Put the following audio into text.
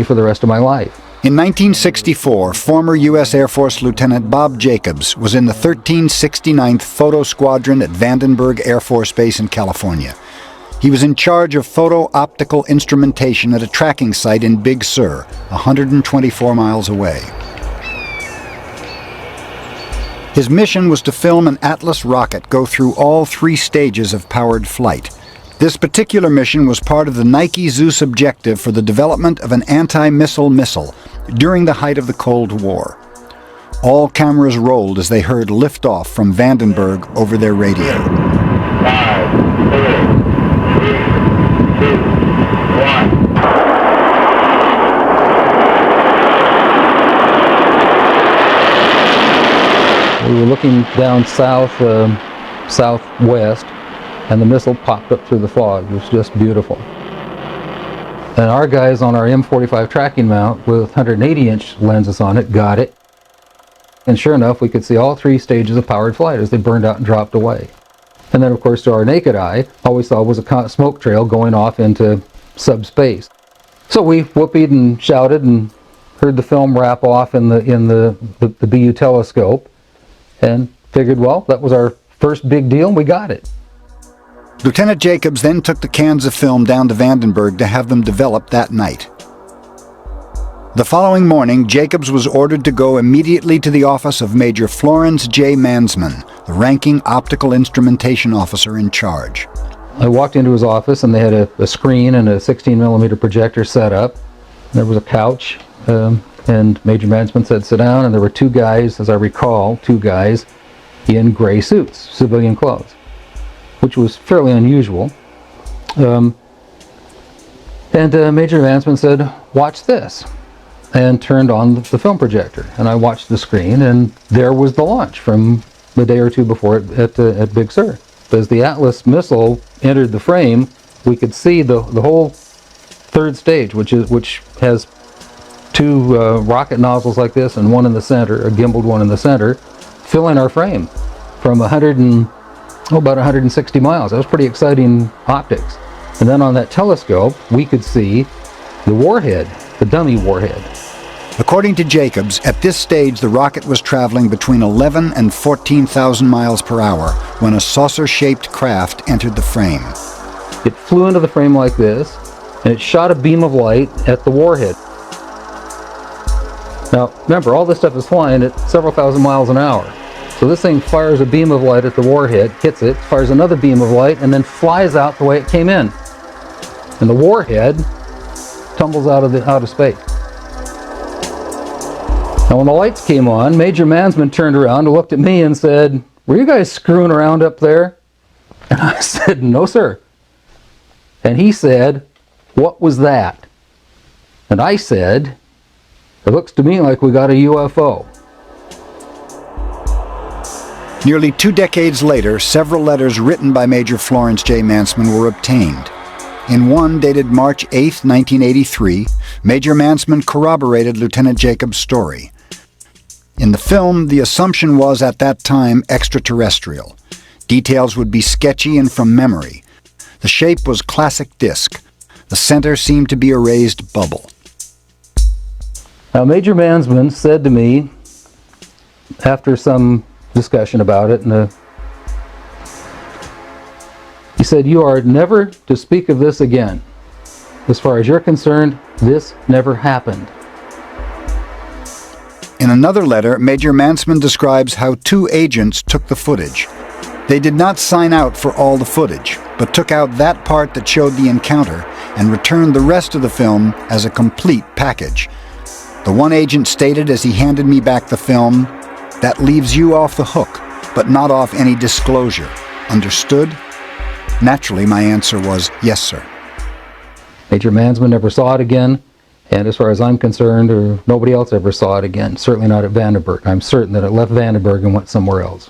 for the rest of my life. In 1964, former U.S. Air Force Lieutenant Bob Jacobs was in the 1369th Photo Squadron at Vandenberg Air Force Base in California. He was in charge of photo-optical instrumentation at a tracking site in Big Sur, 124 miles away. His mission was to film an Atlas rocket go through all 3 stages of powered flight. This particular mission was part of the Nike Zeus objective for the development of an anti-missile missile during the height of the Cold War. All cameras rolled as they heard liftoff from Vandenberg over their radio. 5, 4, 3, 2, 1. We were looking down southwest, and the missile popped up through the fog. It was just beautiful. And our guys on our M45 tracking mount with 180-inch lenses on it got it. And sure enough, we could see all 3 stages of powered flight as they burned out and dropped away. And then, of course, to our naked eye, all we saw was a smoke trail going off into subspace. So we whooped and shouted and heard the film wrap off in the BU telescope, and figured, well, that was our first big deal, and we got it. Lieutenant Jacobs then took the cans of film down to Vandenberg to have them developed that night. The following morning, Jacobs was ordered to go immediately to the office of Major Florence J. Mansman, the ranking optical instrumentation officer in charge. I walked into his office, and they had a screen and a 16mm projector set up. There was a couch, and Major Mansman said, "Sit down," and there were 2 guys, as I recall, 2 guys in gray suits, civilian clothes, which was fairly unusual. And Major Mansman said, "Watch this," and turned on the film projector. And I watched the screen, and there was the launch from the day or 2 before at Big Sur. As the Atlas missile entered the frame, we could see the whole 3rd stage, which has 2 rocket nozzles like this and one in the center, a gimbaled one in the center, filling our frame from about 160 miles. That was pretty exciting optics. And then on that telescope, we could see the warhead, the dummy warhead. According to Jacobs, at this stage the rocket was traveling between 11 and 14,000 miles per hour when a saucer-shaped craft entered the frame. It flew into the frame like this, and it shot a beam of light at the warhead. Now, remember, all this stuff is flying at several thousand miles an hour. So this thing fires a beam of light at the warhead, hits it, fires another beam of light, and then flies out the way it came in. And the warhead tumbles out of space. Now when the lights came on, Major Mansman turned around and looked at me and said, "Were you guys screwing around up there?" And I said, "No, sir." And he said, "What was that?" And I said, "It looks to me like we got a UFO." Nearly 2 decades later, several letters written by Major Florence J. Mansman were obtained. In one dated March 8, 1983, Major Mansman corroborated Lieutenant Jacobs' story. In the film, the assumption was at that time extraterrestrial. Details would be sketchy and from memory. The shape was classic disc. The center seemed to be a raised bubble. Now Major Mansman said to me, after some discussion about it, he said, "You are never to speak of this again. As far as you're concerned, this never happened." In another letter, Major Mansman describes how 2 agents took the footage. They did not sign out for all the footage, but took out that part that showed the encounter and returned the rest of the film as a complete package. The one agent stated as he handed me back the film, "That leaves you off the hook, but not off any disclosure. Understood?" Naturally, my answer was, "Yes, sir." Major Mansman never saw it again, and as far as I'm concerned, or nobody else ever saw it again. Certainly not at Vandenberg. I'm certain that it left Vandenberg and went somewhere else.